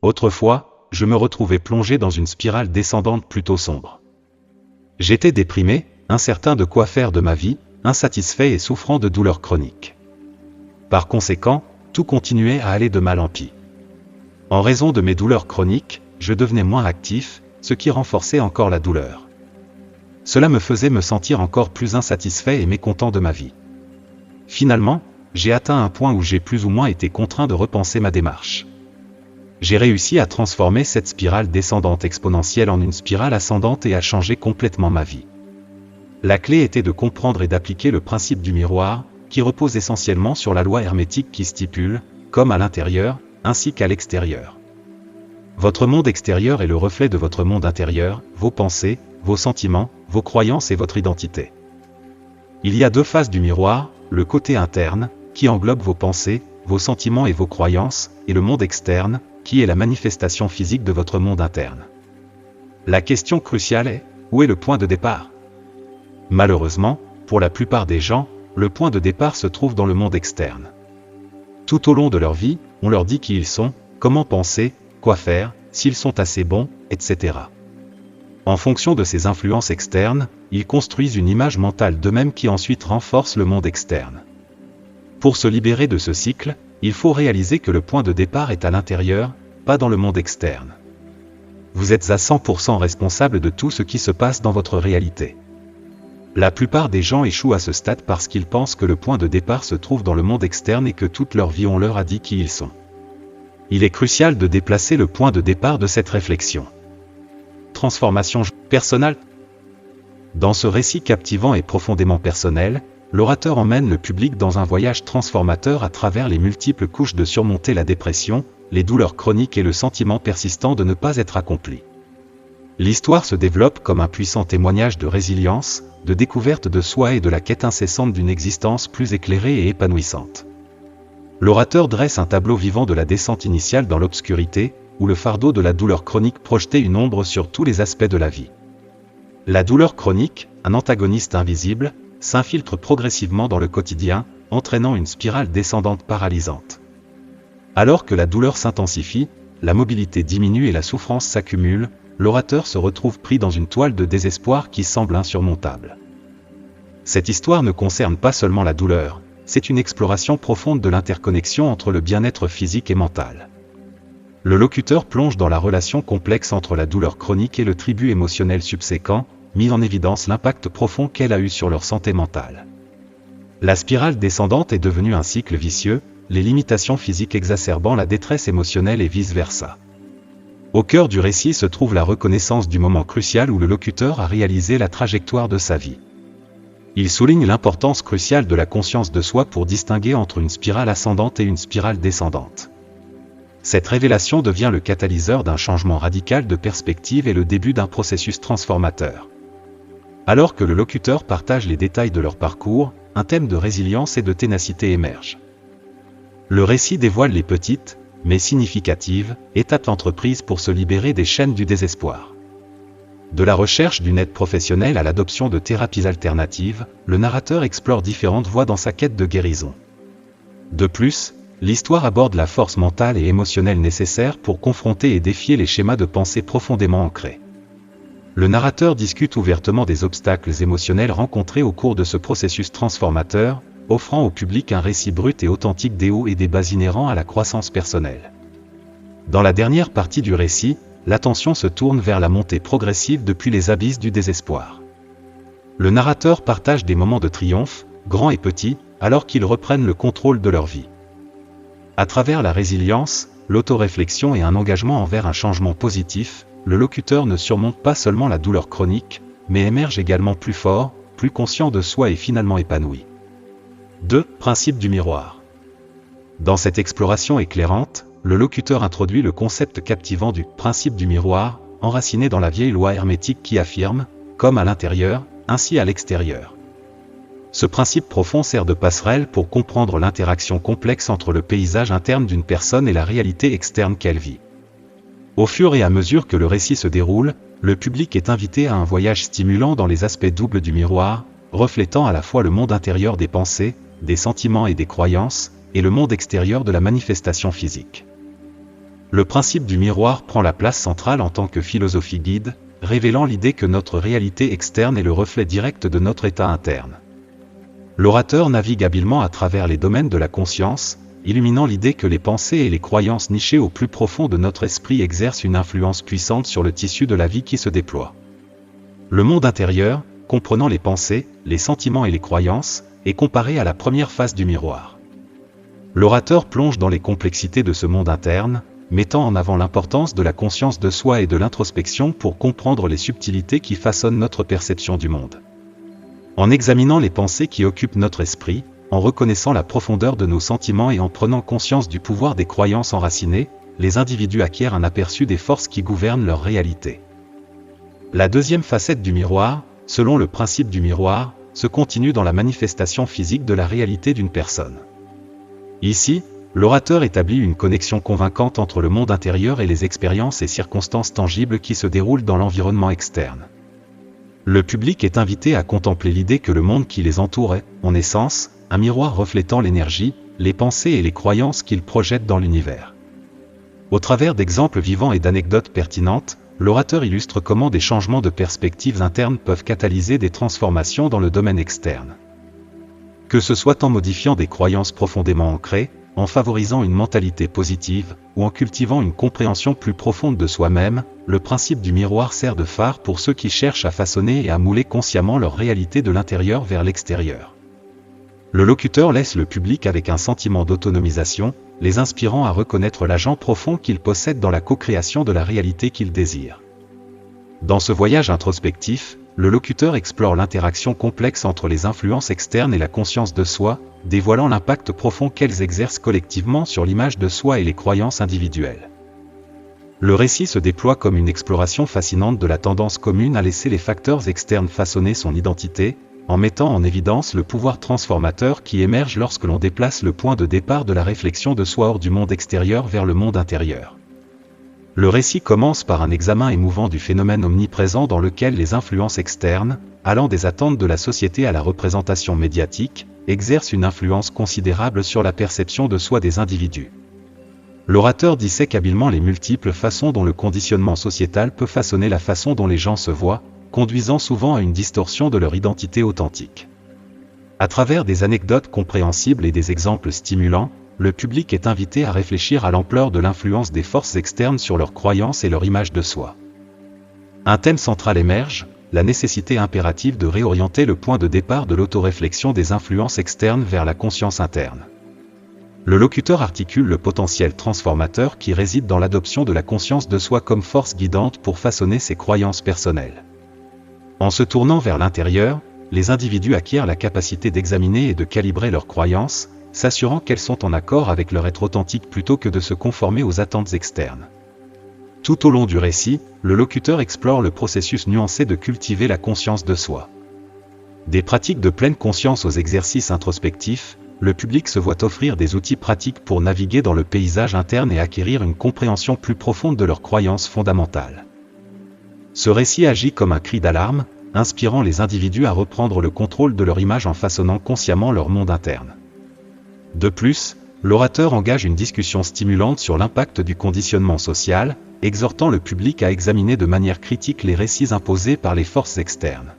Autrefois, je me retrouvais plongé dans une spirale descendante plutôt sombre. J'étais déprimé, incertain de quoi faire de ma vie, insatisfait et souffrant de douleurs chroniques. Par conséquent, tout continuait à aller de mal en pis. En raison de mes douleurs chroniques, je devenais moins actif, ce qui renforçait encore la douleur. Cela me faisait me sentir encore plus insatisfait et mécontent de ma vie. Finalement, j'ai atteint un point où j'ai plus ou moins été contraint de repenser ma démarche. J'ai réussi à transformer cette spirale descendante exponentielle en une spirale ascendante et à changer complètement ma vie. La clé était de comprendre et d'appliquer le principe du miroir, qui repose essentiellement sur la loi hermétique qui stipule, comme à l'intérieur, ainsi qu'à l'extérieur. Votre monde extérieur est le reflet de votre monde intérieur, vos pensées, vos sentiments, vos croyances et votre identité. Il y a deux faces du miroir, le côté interne, qui englobe vos pensées, vos sentiments et vos croyances, et le monde externe, qui est la manifestation physique de votre monde interne. La question cruciale est, où est le point de départ? Malheureusement, pour la plupart des gens, le point de départ se trouve dans le monde externe. Tout au long de leur vie, on leur dit qui ils sont, comment penser, quoi faire, s'ils sont assez bons, etc. En fonction de ces influences externes, ils construisent une image mentale d'eux-mêmes qui ensuite renforce le monde externe. Pour se libérer de ce cycle, il faut réaliser que le point de départ est à l'intérieur, pas dans le monde externe. Vous êtes à 100% responsable de tout ce qui se passe dans votre réalité. La plupart des gens échouent à ce stade parce qu'ils pensent que le point de départ se trouve dans le monde externe et que toute leur vie on leur a dit qui ils sont. Il est crucial de déplacer le point de départ de cette réflexion. Transformation personnelle. Dans ce récit captivant et profondément personnel, l'orateur emmène le public dans un voyage transformateur à travers les multiples couches de surmonter la dépression, les douleurs chroniques et le sentiment persistant de ne pas être accompli. L'histoire se développe comme un puissant témoignage de résilience, de découverte de soi et de la quête incessante d'une existence plus éclairée et épanouissante. L'orateur dresse un tableau vivant de la descente initiale dans l'obscurité, où le fardeau de la douleur chronique projetait une ombre sur tous les aspects de la vie. La douleur chronique, un antagoniste invisible, s'infiltre progressivement dans le quotidien, entraînant une spirale descendante paralysante. Alors que la douleur s'intensifie, la mobilité diminue et la souffrance s'accumule, l'orateur se retrouve pris dans une toile de désespoir qui semble insurmontable. Cette histoire ne concerne pas seulement la douleur, c'est une exploration profonde de l'interconnexion entre le bien-être physique et mental. Le locuteur plonge dans la relation complexe entre la douleur chronique et le tribut émotionnel subséquent, mis en évidence l'impact profond qu'elle a eu sur leur santé mentale. La spirale descendante est devenue un cycle vicieux, les limitations physiques exacerbant la détresse émotionnelle et vice-versa. Au cœur du récit se trouve la reconnaissance du moment crucial où le locuteur a réalisé la trajectoire de sa vie. Il souligne l'importance cruciale de la conscience de soi pour distinguer entre une spirale ascendante et une spirale descendante. Cette révélation devient le catalyseur d'un changement radical de perspective et le début d'un processus transformateur. Alors que le locuteur partage les détails de leur parcours, un thème de résilience et de ténacité émerge. Le récit dévoile les petites, mais significatives, étapes entreprises pour se libérer des chaînes du désespoir. De la recherche d'une aide professionnelle à l'adoption de thérapies alternatives, le narrateur explore différentes voies dans sa quête de guérison. De plus, l'histoire aborde la force mentale et émotionnelle nécessaire pour confronter et défier les schémas de pensée profondément ancrés. Le narrateur discute ouvertement des obstacles émotionnels rencontrés au cours de ce processus transformateur, offrant au public un récit brut et authentique des hauts et des bas inhérents à la croissance personnelle. Dans la dernière partie du récit, l'attention se tourne vers la montée progressive depuis les abysses du désespoir. Le narrateur partage des moments de triomphe, grands et petits, alors qu'ils reprennent le contrôle de leur vie. À travers la résilience, l'autoréflexion et un engagement envers un changement positif, le locuteur ne surmonte pas seulement la douleur chronique, mais émerge également plus fort, plus conscient de soi et finalement épanoui. 2. Principe du miroir. Dans cette exploration éclairante, le locuteur introduit le concept captivant du principe du miroir, enraciné dans la vieille loi hermétique qui affirme, comme à l'intérieur, ainsi à l'extérieur. Ce principe profond sert de passerelle pour comprendre l'interaction complexe entre le paysage interne d'une personne et la réalité externe qu'elle vit. Au fur et à mesure que le récit se déroule, le public est invité à un voyage stimulant dans les aspects doubles du miroir, reflétant à la fois le monde intérieur des pensées, des sentiments et des croyances, et le monde extérieur de la manifestation physique. Le principe du miroir prend la place centrale en tant que philosophie guide, révélant l'idée que notre réalité externe est le reflet direct de notre état interne. L'orateur navigue habilement à travers les domaines de la conscience, illuminant l'idée que les pensées et les croyances nichées au plus profond de notre esprit exercent une influence puissante sur le tissu de la vie qui se déploie. Le monde intérieur, comprenant les pensées, les sentiments et les croyances, est comparé à la première face du miroir. L'orateur plonge dans les complexités de ce monde interne, mettant en avant l'importance de la conscience de soi et de l'introspection pour comprendre les subtilités qui façonnent notre perception du monde. En examinant les pensées qui occupent notre esprit, en reconnaissant la profondeur de nos sentiments et en prenant conscience du pouvoir des croyances enracinées, les individus acquièrent un aperçu des forces qui gouvernent leur réalité. La deuxième facette du miroir, selon le principe du miroir, se continue dans la manifestation physique de la réalité d'une personne. Ici, l'orateur établit une connexion convaincante entre le monde intérieur et les expériences et circonstances tangibles qui se déroulent dans l'environnement externe. Le public est invité à contempler l'idée que le monde qui les entoure est, en essence, un miroir reflétant l'énergie, les pensées et les croyances qu'il projette dans l'univers. Au travers d'exemples vivants et d'anecdotes pertinentes, l'orateur illustre comment des changements de perspectives internes peuvent catalyser des transformations dans le domaine externe. Que ce soit en modifiant des croyances profondément ancrées, en favorisant une mentalité positive, ou en cultivant une compréhension plus profonde de soi-même, le principe du miroir sert de phare pour ceux qui cherchent à façonner et à mouler consciemment leur réalité de l'intérieur vers l'extérieur. Le locuteur laisse le public avec un sentiment d'autonomisation, les inspirant à reconnaître l'agent profond qu'ils possèdent dans la co-création de la réalité qu'ils désirent. Dans ce voyage introspectif, le locuteur explore l'interaction complexe entre les influences externes et la conscience de soi, dévoilant l'impact profond qu'elles exercent collectivement sur l'image de soi et les croyances individuelles. Le récit se déploie comme une exploration fascinante de la tendance commune à laisser les facteurs externes façonner son identité, en mettant en évidence le pouvoir transformateur qui émerge lorsque l'on déplace le point de départ de la réflexion de soi hors du monde extérieur vers le monde intérieur. Le récit commence par un examen émouvant du phénomène omniprésent dans lequel les influences externes, allant des attentes de la société à la représentation médiatique, exercent une influence considérable sur la perception de soi des individus. L'orateur dissèque habilement les multiples façons dont le conditionnement sociétal peut façonner la façon dont les gens se voient, conduisant souvent à une distorsion de leur identité authentique. À travers des anecdotes compréhensibles et des exemples stimulants, le public est invité à réfléchir à l'ampleur de l'influence des forces externes sur leurs croyances et leur image de soi. Un thème central émerge, la nécessité impérative de réorienter le point de départ de l'autoréflexion des influences externes vers la conscience interne. Le locuteur articule le potentiel transformateur qui réside dans l'adoption de la conscience de soi comme force guidante pour façonner ses croyances personnelles. En se tournant vers l'intérieur, les individus acquièrent la capacité d'examiner et de calibrer leurs croyances, s'assurant qu'elles sont en accord avec leur être authentique plutôt que de se conformer aux attentes externes. Tout au long du récit, le locuteur explore le processus nuancé de cultiver la conscience de soi. Des pratiques de pleine conscience aux exercices introspectifs, le public se voit offrir des outils pratiques pour naviguer dans le paysage interne et acquérir une compréhension plus profonde de leurs croyances fondamentales. Ce récit agit comme un cri d'alarme, inspirant les individus à reprendre le contrôle de leur image en façonnant consciemment leur monde interne. De plus, l'orateur engage une discussion stimulante sur l'impact du conditionnement social, exhortant le public à examiner de manière critique les récits imposés par les forces externes.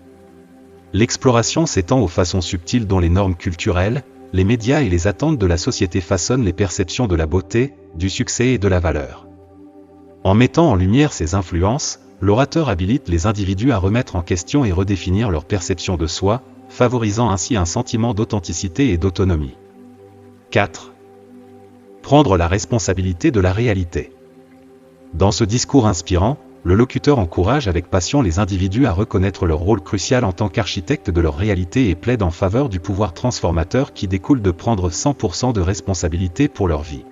L'exploration s'étend aux façons subtiles dont les normes culturelles, les médias et les attentes de la société façonnent les perceptions de la beauté, du succès et de la valeur. En mettant en lumière ces influences, l'orateur habilite les individus à remettre en question et redéfinir leur perception de soi, favorisant ainsi un sentiment d'authenticité et d'autonomie. 4. Prendre la responsabilité de la réalité. Dans ce discours inspirant, le locuteur encourage avec passion les individus à reconnaître leur rôle crucial en tant qu'architecte de leur réalité et plaide en faveur du pouvoir transformateur qui découle de prendre 100% de responsabilité pour leur vie.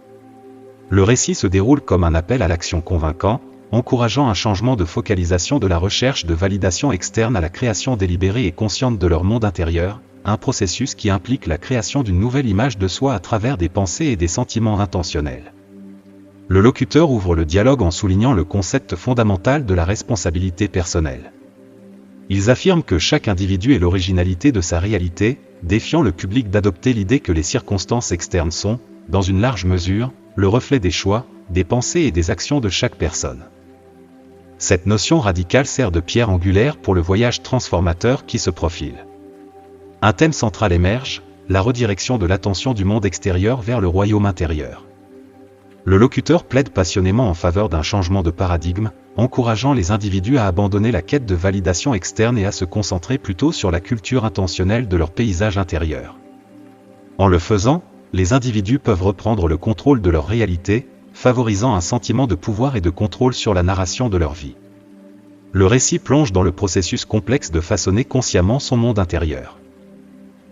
Le récit se déroule comme un appel à l'action convaincant, encourageant un changement de focalisation de la recherche de validation externe à la création délibérée et consciente de leur monde intérieur, un processus qui implique la création d'une nouvelle image de soi à travers des pensées et des sentiments intentionnels. Le locuteur ouvre le dialogue en soulignant le concept fondamental de la responsabilité personnelle. Ils affirment que chaque individu est l'originalité de sa réalité, défiant le public d'adopter l'idée que les circonstances externes sont, dans une large mesure, le reflet des choix, des pensées et des actions de chaque personne. Cette notion radicale sert de pierre angulaire pour le voyage transformateur qui se profile. Un thème central émerge, la redirection de l'attention du monde extérieur vers le royaume intérieur. Le locuteur plaide passionnément en faveur d'un changement de paradigme, encourageant les individus à abandonner la quête de validation externe et à se concentrer plutôt sur la culture intentionnelle de leur paysage intérieur. En le faisant, les individus peuvent reprendre le contrôle de leur réalité, favorisant un sentiment de pouvoir et de contrôle sur la narration de leur vie. Le récit plonge dans le processus complexe de façonner consciemment son monde intérieur.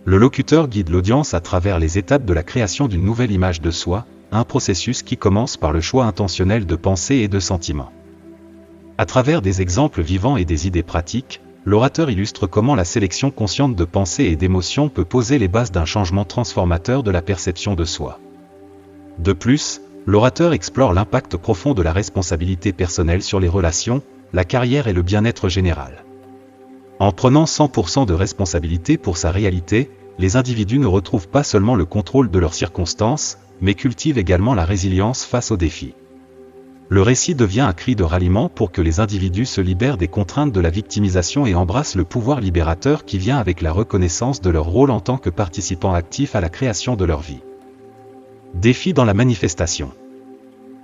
Le locuteur guide l'audience à travers les étapes de la création d'une nouvelle image de soi, un processus qui commence par le choix intentionnel de pensées et de sentiments. À travers des exemples vivants et des idées pratiques, l'orateur illustre comment la sélection consciente de pensées et d'émotions peut poser les bases d'un changement transformateur de la perception de soi. De plus, l'orateur explore l'impact profond de la responsabilité personnelle sur les relations, la carrière et le bien-être général. En prenant 100% de responsabilité pour sa réalité, les individus ne retrouvent pas seulement le contrôle de leurs circonstances, mais cultivent également la résilience face aux défis. Le récit devient un cri de ralliement pour que les individus se libèrent des contraintes de la victimisation et embrassent le pouvoir libérateur qui vient avec la reconnaissance de leur rôle en tant que participants actifs à la création de leur vie. Défi dans la manifestation.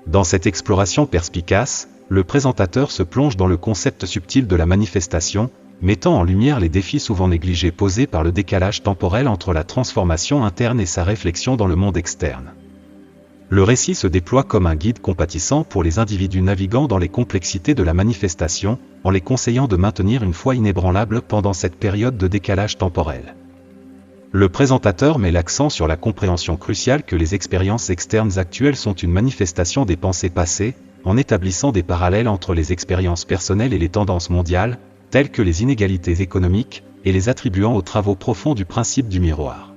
Dans cette exploration perspicace, le présentateur se plonge dans le concept subtil de la manifestation, mettant en lumière les défis souvent négligés posés par le décalage temporel entre la transformation interne et sa réflexion dans le monde externe. Le récit se déploie comme un guide compatissant pour les individus naviguant dans les complexités de la manifestation, en les conseillant de maintenir une foi inébranlable pendant cette période de décalage temporel. Le présentateur met l'accent sur la compréhension cruciale que les expériences externes actuelles sont une manifestation des pensées passées, en établissant des parallèles entre les expériences personnelles et les tendances mondiales, telles que les inégalités économiques, et les attribuant aux travaux profonds du principe du miroir.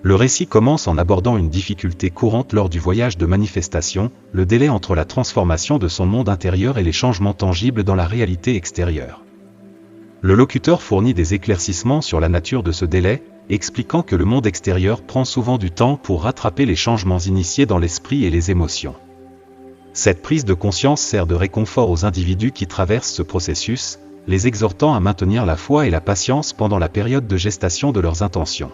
Le récit commence en abordant une difficulté courante lors du voyage de manifestation, le délai entre la transformation de son monde intérieur et les changements tangibles dans la réalité extérieure. Le locuteur fournit des éclaircissements sur la nature de ce délai, expliquant que le monde extérieur prend souvent du temps pour rattraper les changements initiés dans l'esprit et les émotions. Cette prise de conscience sert de réconfort aux individus qui traversent ce processus, les exhortant à maintenir la foi et la patience pendant la période de gestation de leurs intentions.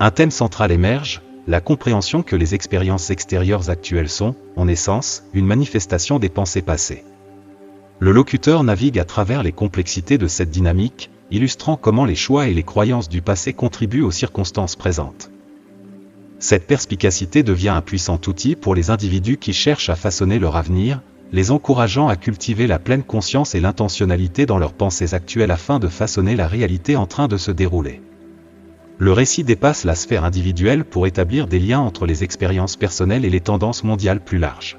Un thème central émerge, la compréhension que les expériences extérieures actuelles sont, en essence, une manifestation des pensées passées. Le locuteur navigue à travers les complexités de cette dynamique, illustrant comment les choix et les croyances du passé contribuent aux circonstances présentes. Cette perspicacité devient un puissant outil pour les individus qui cherchent à façonner leur avenir, les encourageant à cultiver la pleine conscience et l'intentionnalité dans leurs pensées actuelles afin de façonner la réalité en train de se dérouler. Le récit dépasse la sphère individuelle pour établir des liens entre les expériences personnelles et les tendances mondiales plus larges.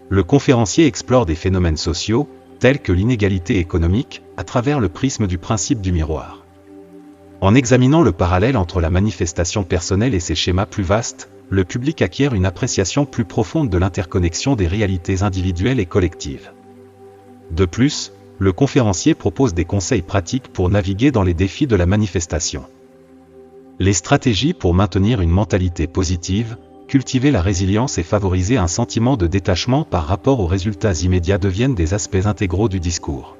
Le conférencier explore des phénomènes sociaux, tels que l'inégalité économique, à travers le prisme du principe du miroir. En examinant le parallèle entre la manifestation personnelle et ses schémas plus vastes, le public acquiert une appréciation plus profonde de l'interconnexion des réalités individuelles et collectives. De plus, le conférencier propose des conseils pratiques pour naviguer dans les défis de la manifestation. Les stratégies pour maintenir une mentalité positive, cultiver la résilience et favoriser un sentiment de détachement par rapport aux résultats immédiats deviennent des aspects intégraux du discours.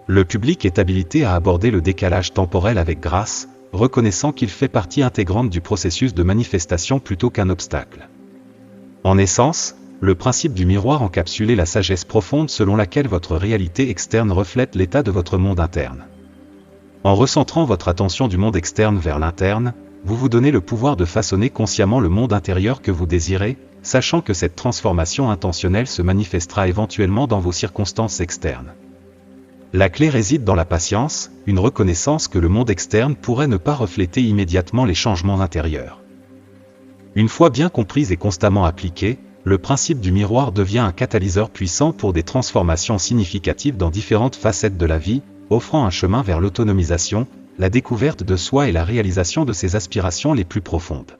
Le public est habilité à aborder le décalage temporel avec grâce, reconnaissant qu'il fait partie intégrante du processus de manifestation plutôt qu'un obstacle. En essence, le principe du miroir encapsule la sagesse profonde selon laquelle votre réalité externe reflète l'état de votre monde interne. En recentrant votre attention du monde externe vers l'interne, vous vous donnez le pouvoir de façonner consciemment le monde intérieur que vous désirez, sachant que cette transformation intentionnelle se manifestera éventuellement dans vos circonstances externes. La clé réside dans la patience, une reconnaissance que le monde externe pourrait ne pas refléter immédiatement les changements intérieurs. Une fois bien comprise et constamment appliquée, le principe du miroir devient un catalyseur puissant pour des transformations significatives dans différentes facettes de la vie, offrant un chemin vers l'autonomisation, la découverte de soi et la réalisation de ses aspirations les plus profondes.